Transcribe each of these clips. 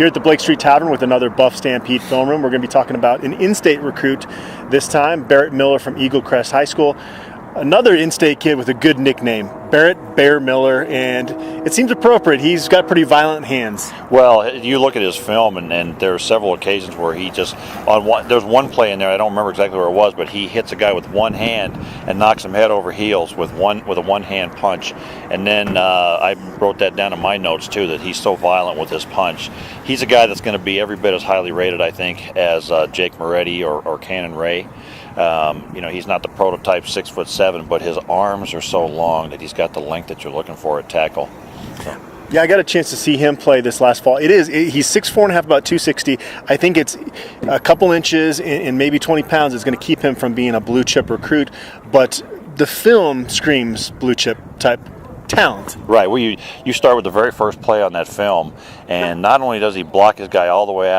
here at the Blake Street Tavern with another Buff Stampede film room. We're going to be talking about an in-state recruit this time, Barrett Miller from Eagle Crest High School. Another in-state kid with a good nickname, Barrett Bear Miller, and it seems appropriate. He's got pretty violent hands. Well, you look at his film, and there are several occasions where he just, there's one play in there, I don't remember exactly where it was, but he hits a guy with one hand and knocks him head over heels with a one-hand punch. And then I wrote that down in my notes, too, that he's so violent with his punch. He's a guy that's going to be every bit as highly rated, I think, as Jake Moretti or Cannon Ray. He's not the prototype 6'7", but his arms are so long that he's got the length that you're looking for at tackle. So. Yeah, I got a chance to see him play this last fall. He's 6'4.5", about 260. I think it's a couple inches and maybe 20 pounds is going to keep him from being a blue chip recruit, but the film screams blue chip type talent. Right. Well, you start with the very first play on that film, and not only does he block his guy all the way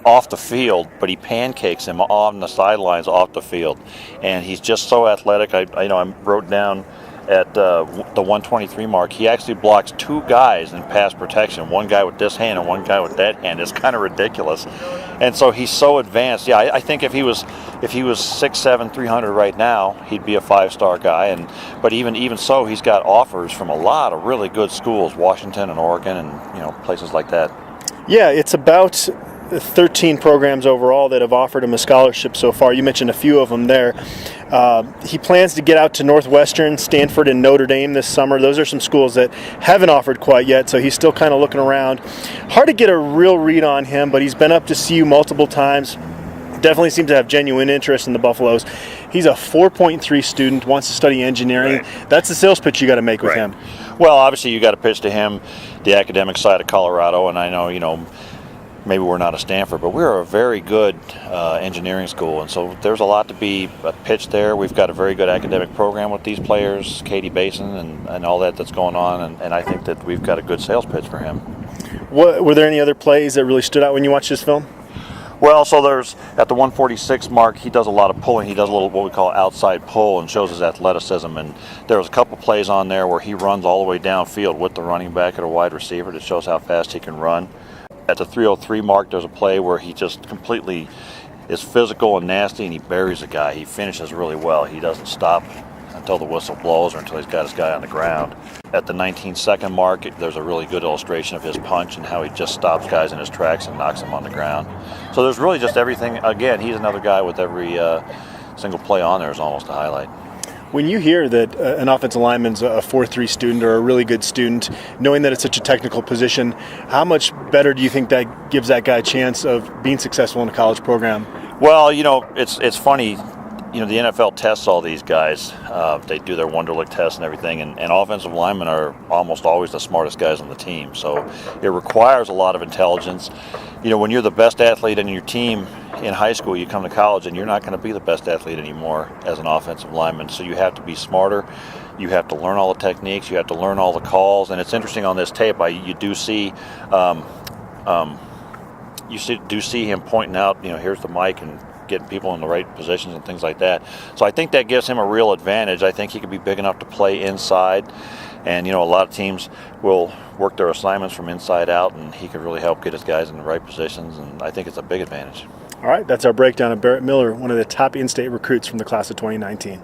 off the field, but he pancakes him on the sidelines off the field, and he's just so athletic. I wrote down at the 123 mark, he actually blocks two guys in pass protection, one guy with this hand and one guy with that hand. It's kind of ridiculous, and so he's so advanced. Yeah, I think if he was 6'7", 300 right now, he'd be a five-star guy. But even so, he's got offers from a lot of really good schools, Washington and Oregon, and places like that. Yeah, it's about 13 programs overall that have offered him a scholarship so far. You mentioned a few of them there. He plans to get out to Northwestern, Stanford, and Notre Dame this summer. Those are some schools that haven't offered quite yet, so he's still kind of looking around. Hard to get a real read on him, but he's been up to CU multiple times. Definitely seems to have genuine interest in the Buffaloes. He's a 4.3 student, wants to study engineering. Right. That's the sales pitch you got to make with him. Well, obviously you got to pitch to him the academic side of Colorado, and I know, maybe we're not a Stanford, but we're a very good engineering school, and so there's a lot to be pitched there. We've got a very good academic program with these players, Katie Basin and all that's going on, and I think that we've got a good sales pitch for him. Were there any other plays that really stood out when you watched this film? Well, so there's, at the 146 mark, he does a lot of pulling. He does a little what we call outside pull and shows his athleticism. And there was a couple plays on there where he runs all the way downfield with the running back or a wide receiver that shows how fast he can run. At the 303 mark, there's a play where he just completely is physical and nasty, and he buries a guy. He finishes really well. He doesn't stop until the whistle blows or until he's got his guy on the ground. At the 19-second mark, there's a really good illustration of his punch and how he just stops guys in his tracks and knocks them on the ground. So there's really just everything. Again, he's another guy with every single play on there is almost a highlight. When you hear that an offensive lineman's a 4.3 student or a really good student, knowing that it's such a technical position, how much better do you think that gives that guy a chance of being successful in a college program? Well, it's funny. The NFL tests all these guys. They do their Wonderlic tests and everything, and offensive linemen are almost always the smartest guys on the team. So it requires a lot of intelligence. When you're the best athlete in your team in high school, you come to college and you're not going to be the best athlete anymore as an offensive lineman. So you have to be smarter. You have to learn all the techniques. You have to learn all the calls. And it's interesting on this tape. You do see him pointing out. Here's the mic and getting people in the right positions and things like that. So I think that gives him a real advantage. I think he could be big enough to play inside. And, a lot of teams will work their assignments from inside out, and he could really help get his guys in the right positions, and I think it's a big advantage. All right, that's our breakdown of Barrett Miller, one of the top in-state recruits from the class of 2019.